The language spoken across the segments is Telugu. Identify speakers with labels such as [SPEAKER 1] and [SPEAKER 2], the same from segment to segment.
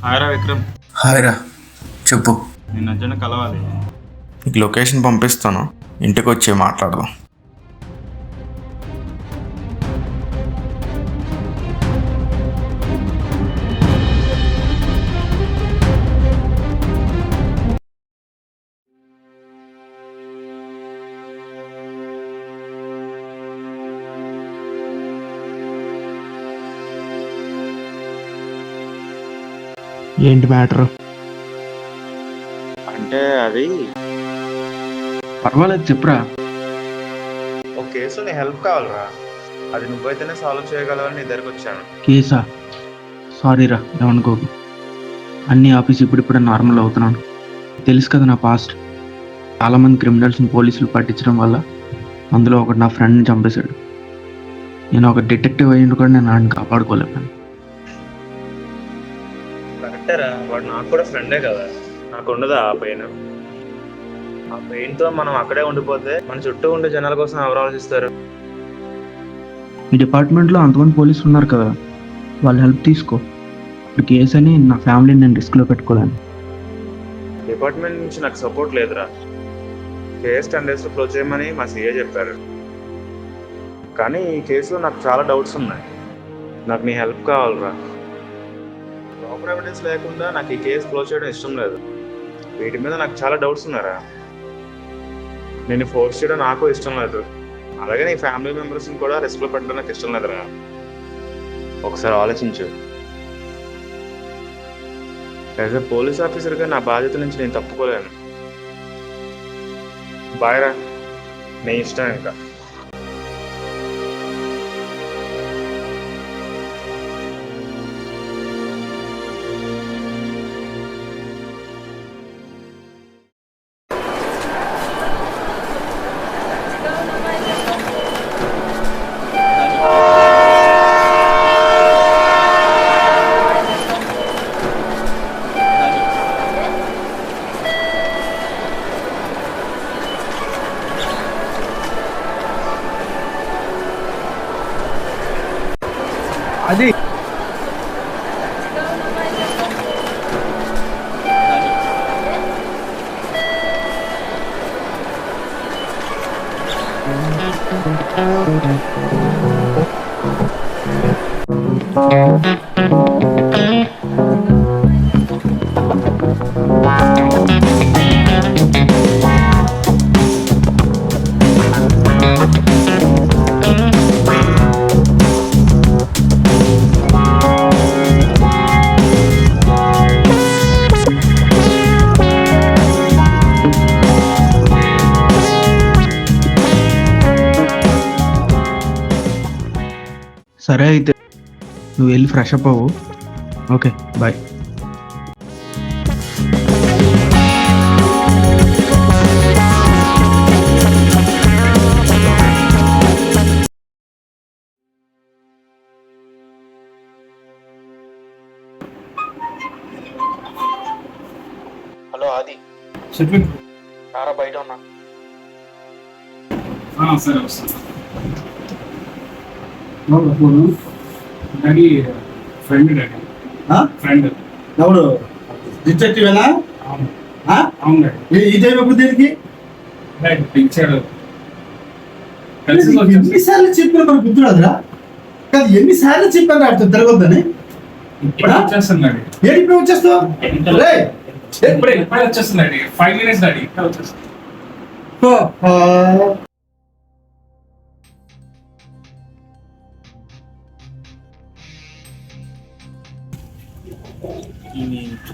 [SPEAKER 1] హాయ్రా విక్రమ్.
[SPEAKER 2] హాయ్ రా, చెప్పు.
[SPEAKER 1] నేను అర్జెంట్ కలవాలి.
[SPEAKER 2] నీకు లొకేషన్ పంపిస్తాను, ఇంటికి వచ్చి మాట్లాడదాం.
[SPEAKER 3] ఏంటి మ్యాటర్?
[SPEAKER 1] అంటే అది
[SPEAKER 3] పర్వాలేదు, చెప్పురా.
[SPEAKER 1] ఒక కేసులో నీ హెల్ప్ కావాలరా. అది నువ్వైతేనే సాల్వ్ చేయగలవని నీ దగ్గరికి వచ్చాను.
[SPEAKER 3] కేసా? సారీరా, ఏమనుకోకు. అన్ని ఆఫీస్ ఇప్పుడిప్పుడే నార్మల్ అవుతున్నాను. తెలుసు కదా నా పాస్ట్. చాలామంది క్రిమినల్స్ని పోలీసులు పట్టించడం వల్ల అందులో ఒకటి నా ఫ్రెండ్ని చంపేశాడు. నేను ఒక డిటెక్టివ్ అయ్యిండు కూడా నేను ఆయన్ని కాపాడుకోలేకపోయాను.
[SPEAKER 1] కరెక్టేరా, వాడు నాకు కూడా ఫ్రెండే కదా. నాకు ఉండదు ఆ పెయిన్. ఆ పెయిన్తో మనం అక్కడే ఉండిపోతే మన చుట్టూ ఉండే జనాల కోసం ఎవరు ఆలోచిస్తారు?
[SPEAKER 3] మీ డిపార్ట్మెంట్లో అంతమంది పోలీసులు ఉన్నారు కదా, వాళ్ళ హెల్ప్ తీసుకో. ఇప్పుడు కేసు అని నా ఫ్యామిలీని నేను రిస్క్లో పెట్టుకోలేను.
[SPEAKER 1] డిపార్ట్మెంట్ నుంచి నాకు సపోర్ట్ లేదురా. కేసు 10 daysలో క్లోజ్ చేయమని మా సీఏ చెప్పారు. కానీ ఈ కేసులో నాకు చాలా డౌట్స్ ఉన్నాయి. నాకు నీ హెల్ప్ కావాలరా. ప్రాపర్ ఎవిడెన్స్ లేకుండా నాకు ఈ కేసు క్లోజ్ చేయడం ఇష్టం లేదు. వీటి మీద నాకు చాలా డౌట్స్ ఉన్నారా. నేను ఫోర్స్ చేయడం నాకు ఇష్టం లేదు. అలాగే నీ ఫ్యామిలీ మెంబర్స్ని కూడా రిస్క్లో పెట్టడం నాకు ఇష్టం లేదురా. ఒకసారి ఆలోచించు. యాజ్ ఎ పోలీస్ ఆఫీసర్గా నా బాధ్యత నుంచి నేను తప్పుకోలేను. బాయ్ రా, నీ ఇష్టం ఇంకా.
[SPEAKER 3] అది సరే, అయితే నువ్వు వెళ్ళి ఫ్రెష్ అప్ అవ్వు. Okay, bye.
[SPEAKER 2] హలో ఆది,
[SPEAKER 4] చెప్పు.
[SPEAKER 2] రారా, బయట ఉన్నా.
[SPEAKER 4] సరే వస్తాను. Daddy friend, daddy friend.
[SPEAKER 5] ఎవడు డిటెక్టివేనా?
[SPEAKER 4] అవును
[SPEAKER 5] అవును డాడీ. ఈ టైం ఎప్పుడు దేనికి?
[SPEAKER 4] డాడీ పిలిచాడు. కలిసి
[SPEAKER 5] ఎన్నిసార్లు చెప్పినా మన గుర్తురాదురా? కాదు, ఎన్నిసార్లు చెప్పాను అట్లా తిరగొద్దని.
[SPEAKER 4] ఇప్పుడు వచ్చేస్తాను డాడీ.
[SPEAKER 5] ఏంటి ఇప్పుడు వచ్చేస్తావు?
[SPEAKER 4] ఇప్పుడే వచ్చేస్తాను డాడీ. 5 minutes డాడీ, ఇప్పుడే వచ్చేస్తాను.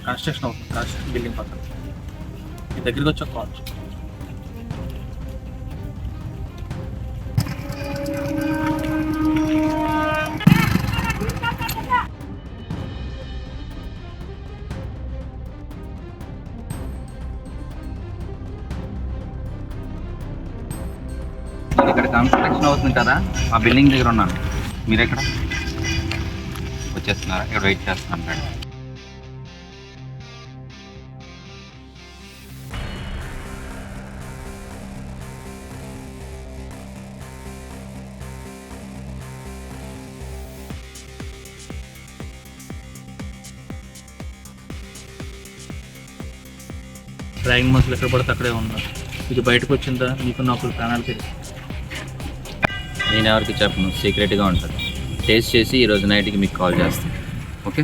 [SPEAKER 6] కన్స్ట్రక్షన్ అవుతుంది, కన్స్ట్రక్షన్ బిల్డింగ్ పక్కన. మీ దగ్గరికి వచ్చి కాల్.
[SPEAKER 7] నేను ఇక్కడ కన్స్ట్రక్షన్ అవుతుంది కదా, ఆ బిల్డింగ్ దగ్గర ఉన్నాను. మీరు ఎక్కడ వచ్చేస్తున్నారా? ఇక్కడ వెయిట్ చేస్తున్నాను మేడం.
[SPEAKER 6] డ్రాగన్ మనుషులు ఎక్కడ పడితే అక్కడే ఉన్నారు. ఇది బయటకు వచ్చిందా నీకు నాకు ప్రాణాలు తెలియదు.
[SPEAKER 7] నేను ఎవరికి చెప్పను, సీక్రెట్గా ఉంటుంది. టేస్ట్ చేసి ఈరోజు నైట్కి మీకు కాల్ చేస్తాను. ఓకే?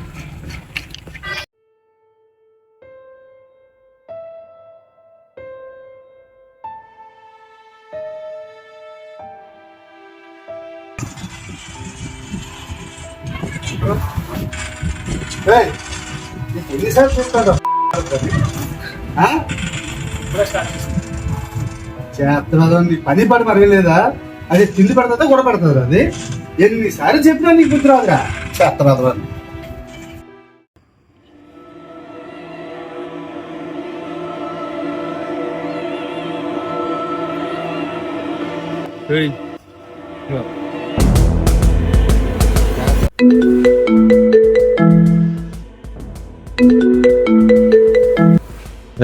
[SPEAKER 5] ఏయ్, నీకు ఎన్నిసార్లు చెప్తాను చేస్తున్నదో నీ పని పడి మరి లేదా? అది తిండి పడుతుందా కూడా పడుతుంది అది? ఎన్నిసార్లు చెప్పినా నీకు బుద్ధి రాదురా చేస్తున్నదో అని.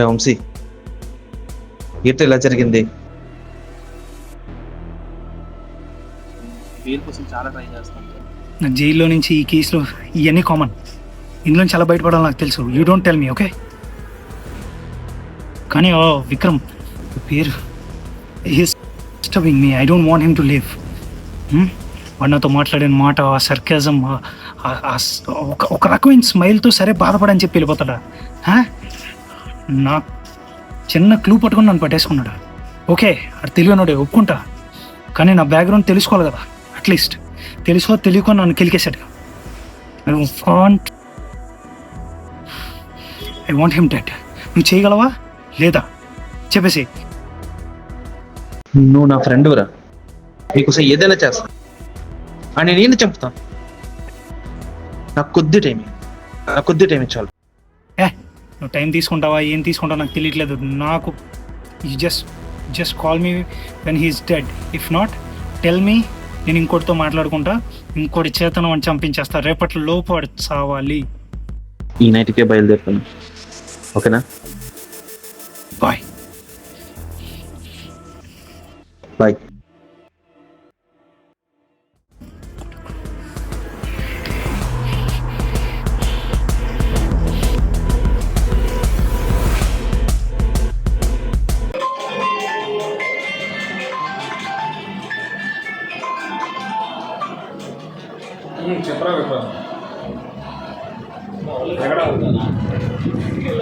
[SPEAKER 8] వంశీ, ఏంటి ఇలా జరిగింది?
[SPEAKER 6] వీళ్ళ కోసం చాలా ట్రై చేస్తాను.
[SPEAKER 9] నా జైల్లో నుంచి ఈ కేసులో ఇవన్నీ కామన్. ఇందులో చాలా బయటపడాలి నాకు తెలుసు. You don't tell me, okay? కానీ ఓ విక్రమ్ పేరు disturbing me. I don't want him to live. వాడు నాతో మాట్లాడిన మాట, ఆ సర్కాజం, ఒక రకమైన స్మైల్తో సరే బాధపడని చెప్పి వెళ్ళిపోతాడా? నా చిన్న క్లూ పట్టుకుని నన్ను పట్టేసుకున్నాడు. ఓకే, అది తెలియనోడే ఒప్పుకుంటా, కానీ నా బ్యాక్గ్రౌండ్ తెలుసుకోవాలి కదా. అట్లీస్ట్ తెలుసో తెలియకో నన్ను కిలికేశాడు. I want him dead. నువ్వు చేయగలవా లేదా చెప్పేసి.
[SPEAKER 8] నువ్వు నా ఫ్రెండ్రా, నీకోసం ఏదైనా చేస్తా. అని నేను చంపుతాను. నాకు కొద్ది టైం చాలు.
[SPEAKER 9] నువ్వు టైం తీసుకుంటావా ఏం తీసుకుంటావా నాకు తెలియట్లేదు. నాకు just call me when he's dead. If not tell me, నేను ఇంకోటితో మాట్లాడుకుంటా, ఇంకోటి చేతనం అని చంపించేస్తా. రేపటి లోపు వాడు చావాలి.
[SPEAKER 8] ఈ నైట్కే బయలుదేరుతాను, ఓకేనా?
[SPEAKER 9] బాయ్.
[SPEAKER 8] బాయ్.
[SPEAKER 4] చెప్పరా విక్రమ్, ఎక్కడ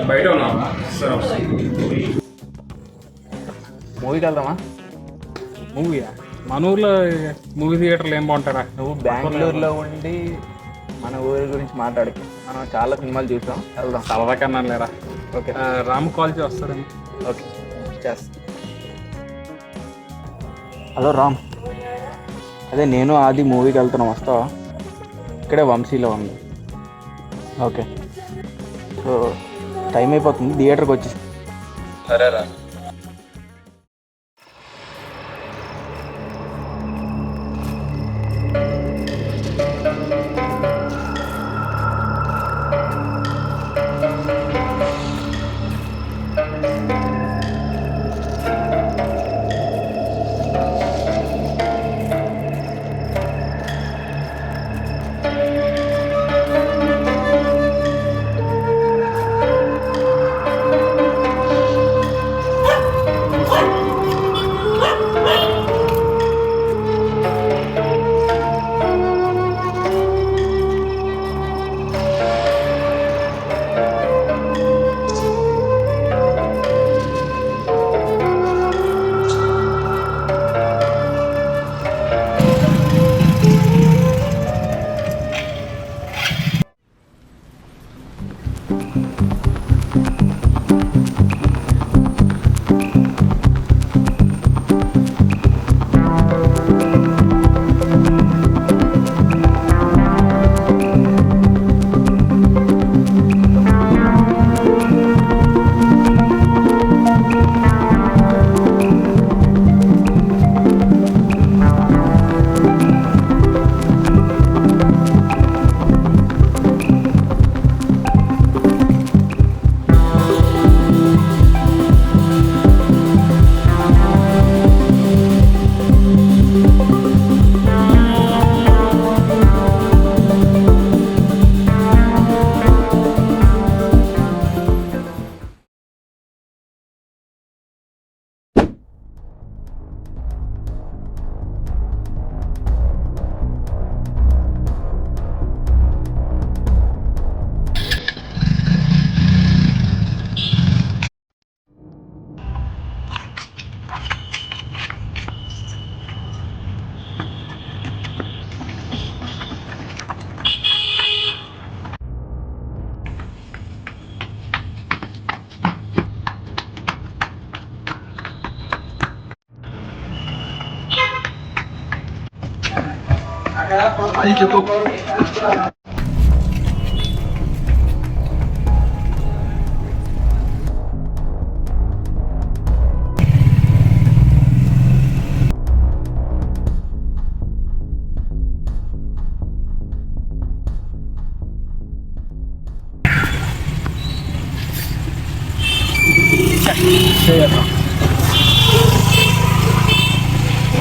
[SPEAKER 4] బయట ఉన్నావా? సరే,
[SPEAKER 6] మూవీకి వెళ్దామా? మూవీయా? మన ఊర్లో మూవీ థియేటర్లు ఏం బాగుంటారా?
[SPEAKER 3] నువ్వు బెంగళూరులో ఉండి మన ఊరి గురించి మాట్లాడుకో. మనం చాలా సినిమాలు చూసాం, వెళ్దాం.
[SPEAKER 4] సరదా కన్నా లేరా? ఓకే, రాము కాల్ చేసి వస్తారని.
[SPEAKER 3] ఓకే, చేస్తా. హలో రామ్, అదే నేను ఆది మూవీకి వెళ్తున్నాం, వస్తావా? ఇక్కడే వంశీలో ఉంది. ఓకే, సో టైం అయిపోతుంది, థియేటర్కి వచ్చి.
[SPEAKER 7] సరేరా.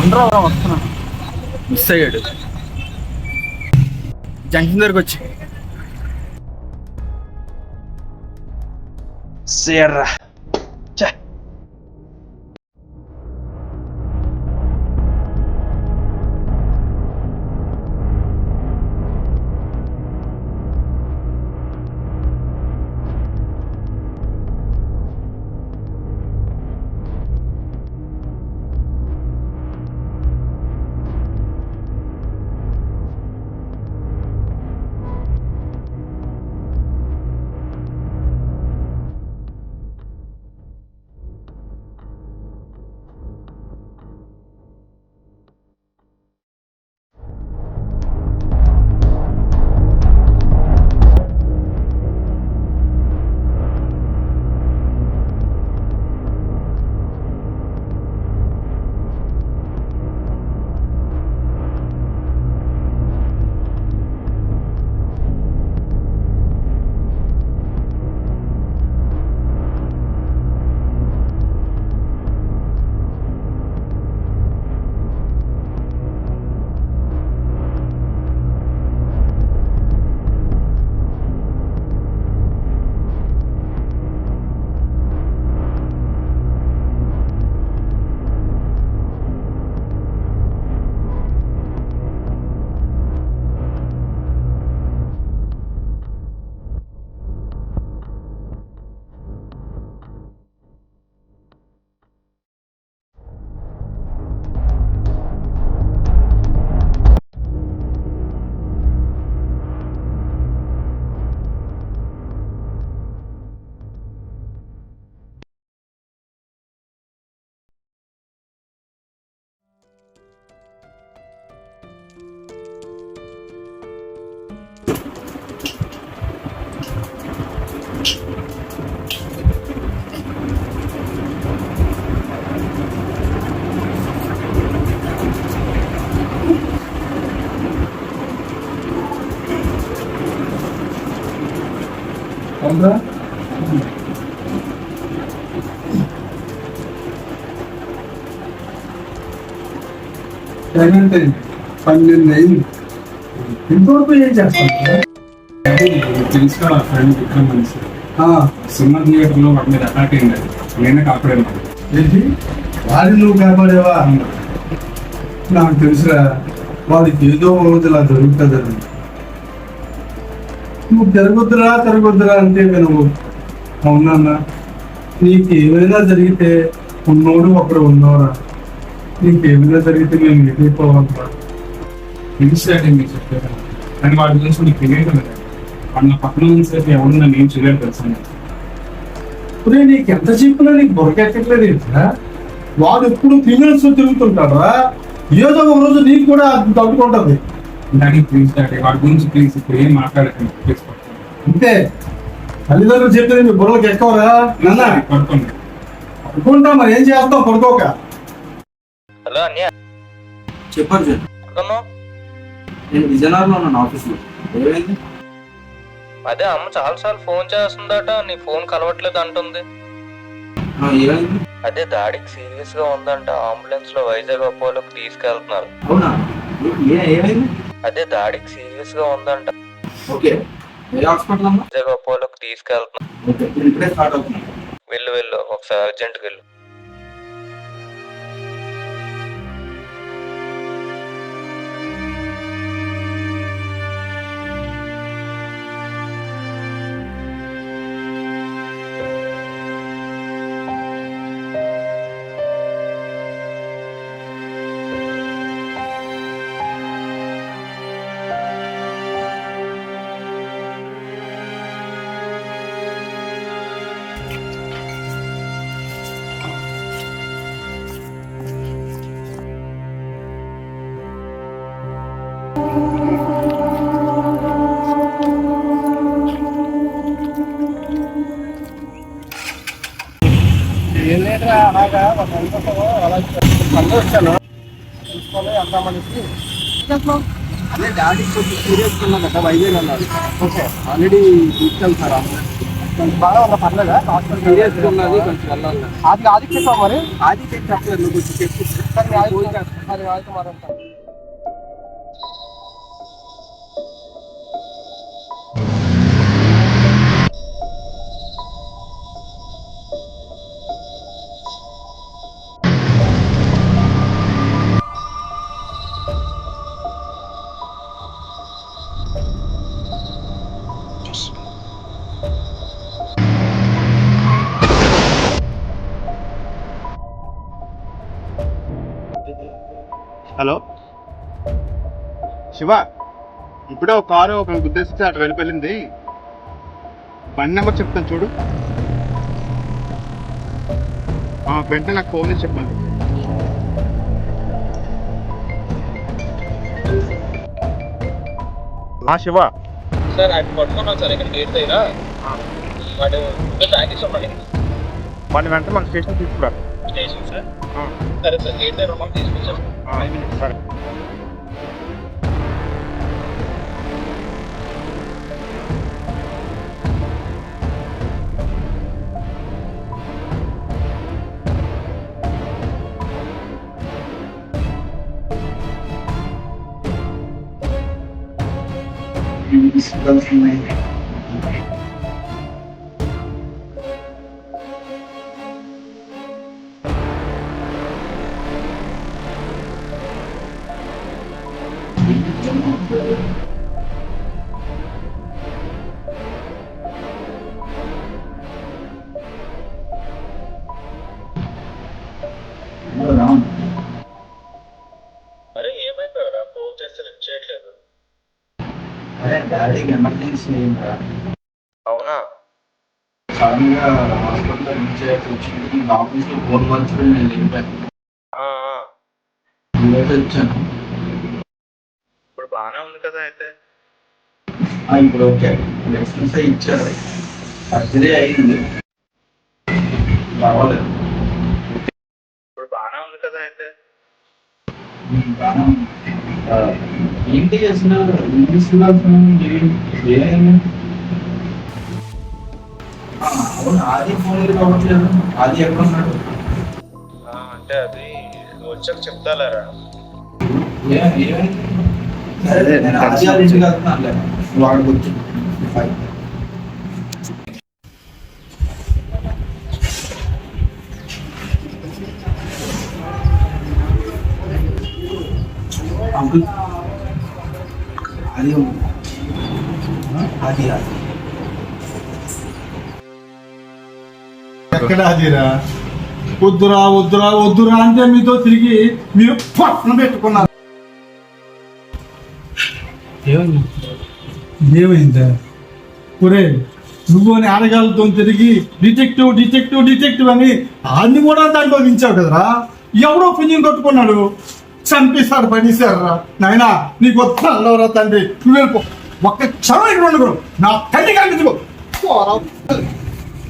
[SPEAKER 3] ఉండరా వస్తున్నా. మిస్ అయ్యాడు జంక్షన్ దగ్గరకు వచ్చి.
[SPEAKER 8] సేర్రా
[SPEAKER 5] ఏమంటే 12 అయింది. ఇంతవరకు ఏం చేస్తాను?
[SPEAKER 6] తెలుసు కదా ఫ్రెండ్ విక్రమ్ మనిషి సినిమా థియేటర్ లో వాటి మీద అటాక్ అయింది. నేనే కాపాడాను.
[SPEAKER 5] ఏంటి వాడిని నువ్వు కాపాడేవా? నాకు తెలుసురా, వాడికి ఏదో రోజు ఇలా జరుగుతుందని. నువ్వు తిరగొద్దురా అంటే వినవు. అవునన్నా, నీకు ఏమైనా జరిగితే ఉన్నోడు ఒకడు ఉన్నవరా. నీకేమైనా జరిగితే మేము ఎదిగిపోవాలరా.
[SPEAKER 6] తెలుసు మీకు చెప్పాను, కానీ వాడి గురించి నీకు తెలియదు కదా. వాడు నా పక్కన ఉన్నసేపు ఎవరు నన్ను ఏం చేయలేదు తెలుసు.
[SPEAKER 5] ఇప్పుడు నీకు ఎంత చెప్పినా నీకు బొరకెక్కట్లేదు ఏంటా? వాడు ఎప్పుడు ఫీమేల్స్ తిరుగుతుంటాడా? ఏదో ఒక రోజు నీకు కూడా తగ్గుకుంటది.
[SPEAKER 6] డాడీ ప్లీజ్ డాడీ, వాడి గురించి ప్లీజ్ ఇప్పుడు ఏం మాట్లాడకండి ప్లీజ్.
[SPEAKER 5] అంతే, తల్లిదండ్రులు చెప్పేది మీ బుర్రలకు ఎక్కవరా? నాన్న
[SPEAKER 6] పడుకోండి.
[SPEAKER 5] పడుకుంటా, మరి ఏం చేస్తావు పడుకోక?
[SPEAKER 7] హలో అన్నయ్య,
[SPEAKER 3] చెప్పాను సార్,
[SPEAKER 7] ఎక్కడున్నావు?
[SPEAKER 3] నేను విజయనగరంలో ఉన్నాను ఆఫీస్లో. ఏమైంది?
[SPEAKER 7] అదే అమ్మ చాలాసార్లు ఫోన్ చేస్తుందట, నీ ఫోన్ కలవట్లేదు అంటుంది.
[SPEAKER 3] ఏమైంది?
[SPEAKER 7] అదే దాడికి సీరియస్ గా ఉందంట, అంబులెన్స్ లో వైజాగ్ అపోలోకి తీసుకెళ్తున్నారు.
[SPEAKER 3] అవునా, ఏమైంది?
[SPEAKER 7] అదే దాడికి సీరియస్ గా ఉందంట,
[SPEAKER 3] ఓకే, ఏ హాస్పిటల్ అమ్మా?
[SPEAKER 7] వైజాగ్ అపోలోకి తీసుకెళ్తున్నారు.
[SPEAKER 3] ఓకే, ఇప్పుడే స్టార్ట్ అవుతున్నాను.
[SPEAKER 7] వెళ్ళు ఒకసారి అర్జెంట్కి వెళ్ళు.
[SPEAKER 5] అలాగా ఒక అలా వచ్చాను చూసుకొని అందామనేసి అదే డాడీ కొంచెం సీరియస్గా ఉన్నా కదా వైద్యులు అన్నారు. ఓకే ఆల్రెడీ తీసుకెళ్తారా బాగా ఉన్న పర్లేదా హాస్పిటల్ సీరియస్గా ఉన్నది కొంచెం వెళ్ళాలి. అది ఆదికి చెప్పావు మరి ఆదికి చెప్పలేదు నువ్వు కొంచెం చెప్పి అది ఆదికి మారంతా
[SPEAKER 1] హలో శివ, ఇప్పుడే ఒక కారు ఒక గుద్దేస్తే అటు వెళ్ళిపోయింది. బండి నెంబర్ చెప్తాను చూడు. వెంటనే నాకు ఫోన్ చేసి చెప్పండి. శివ
[SPEAKER 7] సార్ అది పట్టుకున్నాను సార్ ఇక్కడ గేట్ దగ్గర వాడు ప్యాకేజ్ ఇవ్వండి.
[SPEAKER 1] వాడిని వెంటనే మన స్టేషన్ తీసుకురా.
[SPEAKER 7] స్టేషన్ సార్ సరే సార్ గేట్ దగ్గర మనం తీసుకొచ్చాం.
[SPEAKER 1] సరే.
[SPEAKER 7] అరే ఏమైపోయారా ఫోన్ చేస్తే లిఫ్ట్ చేయట్లేదు.
[SPEAKER 3] డాడీకి ఎమర్జెన్సీ అయిందా?
[SPEAKER 7] అవునా?
[SPEAKER 3] సడన్ గా హాస్పిటల్లో రీచ్ అయ్యాల్సి వచ్చింది. ఆఫీస్ లో ఫోన్ మార్చుకుని నేను వెళ్ళిపోయాను. వచ్చాను.
[SPEAKER 1] ఇప్పుడు బాగానే ఉంది కదా అయితే.
[SPEAKER 3] ఇప్పుడు ఓకే, ఎక్స్ప్రెస్ ఇచ్చారు, సర్జరీ అయింది, పర్వాలేదు.
[SPEAKER 1] ఇప్పుడు బాగానే ఉంది కదా అయితే.
[SPEAKER 3] ఏంటి అసలు ఇంగ్లీష్ అవును, ఆది ఫోన్ కావట్లేదు. ఆది ఎక్కడ ఉన్నాడు?
[SPEAKER 1] అంటే అది వచ్చాక చెప్తాలేరా.
[SPEAKER 3] సరే నేను ఆది గారి ఇంటికి వెళ్తున్నాను, వాడికి వచ్చి అంకుల్ అది అది
[SPEAKER 5] ఎక్కడ అదిరా? వద్దురా వద్దురా వద్దురా అంటే మీతో తిరిగి మీరు పక్కన పెట్టుకున్నారు. ఏమైందా? ఒరే నువ్వు అని ఆడగాలతో తిరిగి డిటెక్టివ్ డిటెక్టివ్ డిటెక్టివ్ అని అన్ని కూడా దాంట్లో వించావు కదరా. ఎవడో ఫిలిం కట్టుకున్నాడు, చంపేశాడు, పడేశారా. నాయనా నీకు వద్దరా తండ్రి, నువ్వు వెళ్ళిపో. ఒక్క క్షణం ఇక్కడ ఉండకూడదు. నా తల్లి కనిపించుకో.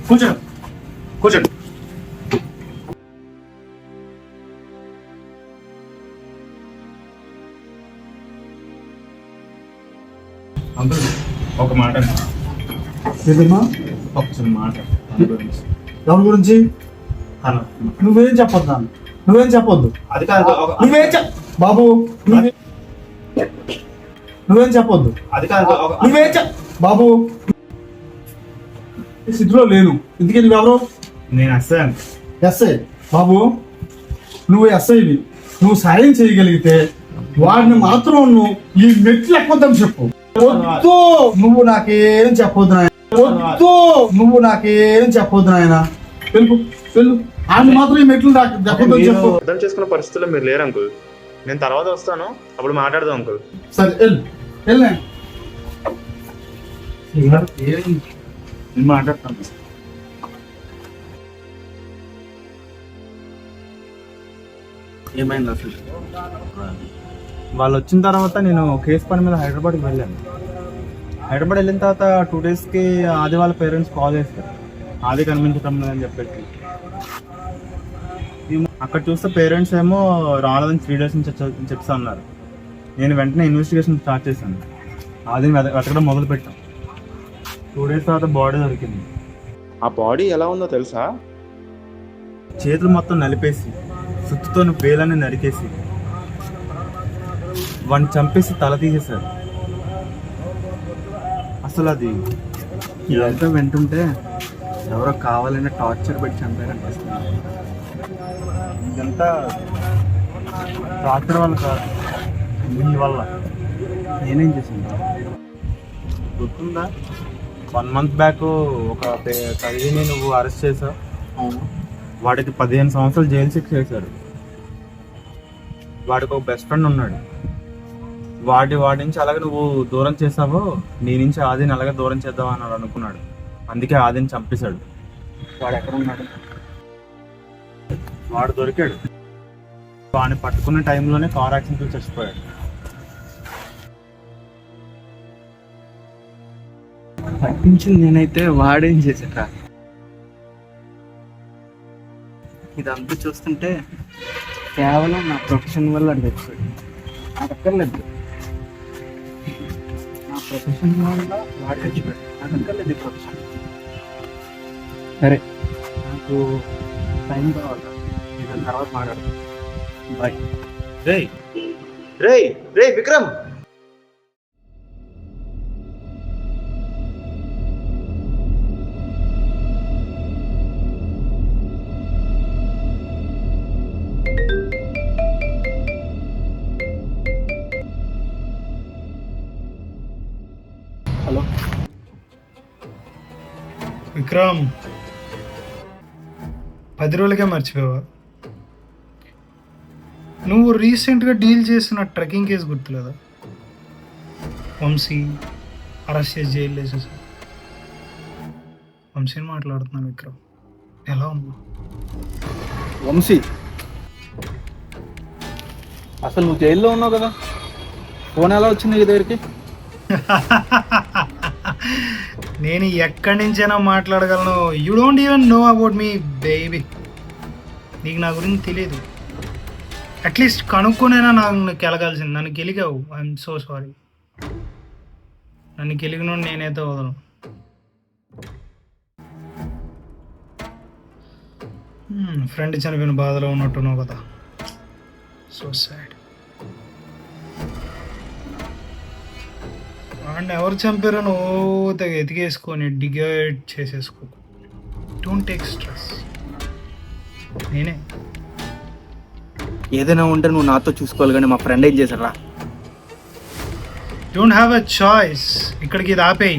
[SPEAKER 5] కూర్చోండి కూర్చోండి.
[SPEAKER 1] ఒక మాట
[SPEAKER 5] ఏదమ్మా?
[SPEAKER 1] ఒకసారి మాట
[SPEAKER 5] ఎవరి గురించి? నువ్వేం చెప్పొద్దు, నువ్వేం చెప్పొద్దు.
[SPEAKER 1] అది కాదు.
[SPEAKER 5] నువ్వేం బాబు నువ్వేం చెప్పొద్దు.
[SPEAKER 1] అది కాదు.
[SPEAKER 5] నువ్వేం బాబు స్థితిలో లేను. ఇందుకే నువ్వెవరు?
[SPEAKER 1] నేను అస్సాను.
[SPEAKER 5] ఎస్ఐ బాబు, నువ్వు ఎస్ఐవి. నువ్వు సాయం చేయగలిగితే వాడిని మాత్రం నువ్వు ఈ మెట్లు ఎక్కువద్దని చెప్పు. వద్దు నువ్వు నాకేం చెప్పొద్దు నాయన, వద్దు నువ్వు నాకేం చెప్పొద్దు నాయన. వెళ్ళు వెళ్ళు, ఆయన మాత్రం ఈ మెట్లు దక్కదని చెప్పు.
[SPEAKER 1] అర్థం చేసుకున్న పరిస్థితుల్లో మీరు లేరు అంకుల్. నేను తర్వాత వస్తాను, అప్పుడు మాట్లాడదాం అంకుల్.
[SPEAKER 5] సరే వెళ్ళు వెళ్ళు.
[SPEAKER 1] నేను మాట్లాడతాను.
[SPEAKER 3] ఏమైంది అసలు?
[SPEAKER 10] వాళ్ళు వచ్చిన తర్వాత నేను కేసు పని మీద హైదరాబాద్కి వెళ్ళాను. హైదరాబాద్ వెళ్ళిన తర్వాత 2 డేస్కి ఆది వాళ్ళ పేరెంట్స్ కాల్ చేస్తారు, ఆది కనిపించటం లేదని చెప్పేసి. అక్కడ చూస్తే పేరెంట్స్ ఏమో రాలేదని 3 days నుంచి చెప్తా ఉన్నారు. నేను వెంటనే ఇన్వెస్టిగేషన్ స్టార్ట్ చేశాను. అది వెతకడం మొదలు పెట్టాం. 2 days తర్వాత బాడీ దొరికింది.
[SPEAKER 1] ఆ బాడీ ఎలా ఉందో తెలుసా?
[SPEAKER 10] చేతులు మొత్తం నలిపేసి సుత్తుతో వేలని నరికేసి వాడిని చంపేసి తల తీసేశారు. అసలు అది
[SPEAKER 3] ఇదంతా వింటుంటే ఎవరో కావాలని టార్చర్ పెట్టి చంపారనిపిస్తుంది.
[SPEAKER 10] ఇదంతా డాక్టర్ వల్ల కాదు, మీ వల్ల.
[SPEAKER 3] నేనేం చేసింది?
[SPEAKER 10] గుర్తుందా 1 month బ్యాక్ ఒక ఖైదీని నువ్వు అరెస్ట్ చేసావు.
[SPEAKER 3] అవును.
[SPEAKER 10] వాడికి 15 సంవత్సరాలు జైలు శిక్ష చేశాడు. వాడికి ఒక బెస్ట్ ఫ్రెండ్ ఉన్నాడు. వాడి నుంచి అలాగే నువ్వు దూరం చేసావో నీ నుంచి ఆదిని అలాగే దూరం చేద్దాం అని అనుకున్నాడు. అందుకే ఆదిని చంపేశాడు.
[SPEAKER 3] వాడు ఎక్కడ ఉన్నాడు?
[SPEAKER 10] వాడు దొరికాడు. వాడిని పట్టుకున్న టైంలోనే కార్ యాక్సిడెంట్ చచ్చిపోయాడు.
[SPEAKER 3] పట్టించింది నేనైతే వాడేం చేశారా? ఇదంతా చూస్తుంటే కేవలం నా ప్రొఫెషన్ వల్ల అనిపిస్తుంది. నాకు అక్కర్లేదు. నా ప్రొఫెషన్ వల్ల వాడు చచ్చిపోయాడు. నాకు అక్కర్లేదు ఈ ప్రొఫెషన్. సరే, నాకు టైం కావాలి. దాని తర్వాత మాట్లాడతాను. బాయ్.
[SPEAKER 1] రే విక్రమ్,
[SPEAKER 3] హలో
[SPEAKER 9] విక్రమ్, 10 రోజులకే మర్చిపోయావా? నువ్వు రీసెంట్గా డీల్ చేసిన ట్రెక్కింగ్ కేసు గుర్తులేదా? వంశీ అరెస్ట్ చేసి జైలు వేసేసి. వంశీని మాట్లాడుతున్నాను విక్రమ్. ఎలా ఉన్నా?
[SPEAKER 3] వంశీ, అసలు నువ్వు జైల్లో ఉన్నావు కదా, ఫోన్ ఎలా వచ్చింది నీ దగ్గరికి?
[SPEAKER 9] నేను ఎక్కడి నుంచైనా మాట్లాడగలను. You don't even know about me baby. నీకు నా గురించి తెలియదు. అట్లీస్ట్ కనుక్కొనైనా నాకు కెలగాల్సింది. నన్ను గెలిగావు. I'm so sorry. నన్ను గెలిగిన నేనైతే వదలను. ఫ్రెండ్ చనిపోయిన బాధలో ఉన్నట్టున్నావు కదా. So sad. అండ్ ఎవరు చంపారని తెగ ఎతికేసుకొని డిగైడ్ చేసేసుకో. Don't take stress. నేనే
[SPEAKER 3] ఏదైనా ఉంటే నువ్వు నాతో చూసుకోవాలి, కానీ మా ఫ్రెండ్ ఏం చేశారా?
[SPEAKER 9] Don't have a choice. ఇక్కడికి ఇది ఆపేయి,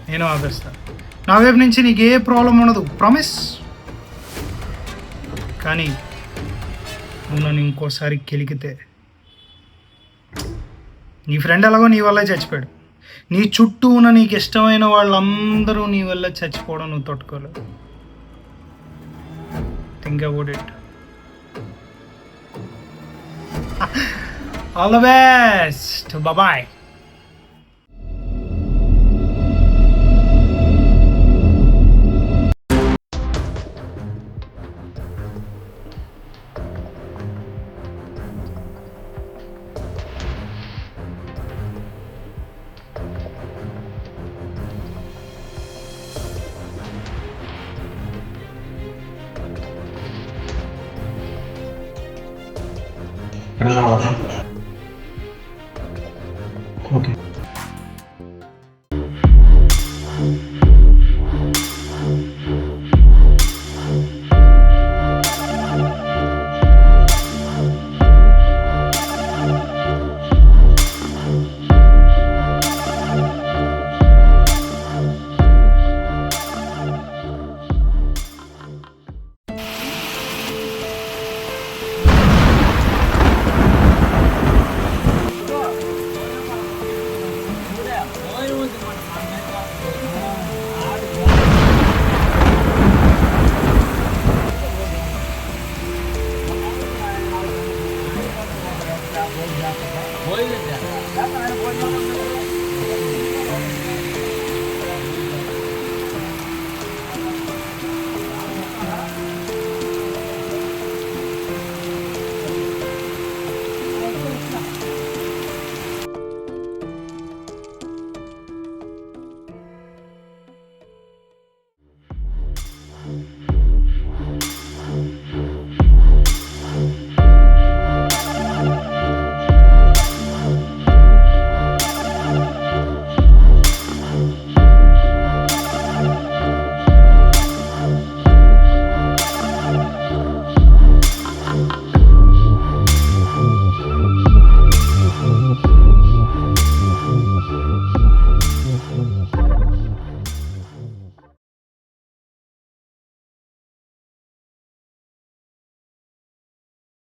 [SPEAKER 9] నేను ఆపేస్తా. నా వైపు నుంచి నీకు ఏ ప్రాబ్లం ఉండదు, ప్రామిస్. కానీ నువ్వు నన్ను ఇంకోసారి కెలికితే, నీ ఫ్రెండ్ ఎలాగో నీ వల్లే చచ్చిపోయాడు. నీ చుట్టూ ఉన్న నీకు ఇష్టమైన వాళ్ళందరూ నీ వల్ల చచ్చిపోవడం నువ్వు తట్టుకోలేవు. Think about it. All the best. Bye.
[SPEAKER 3] Okay.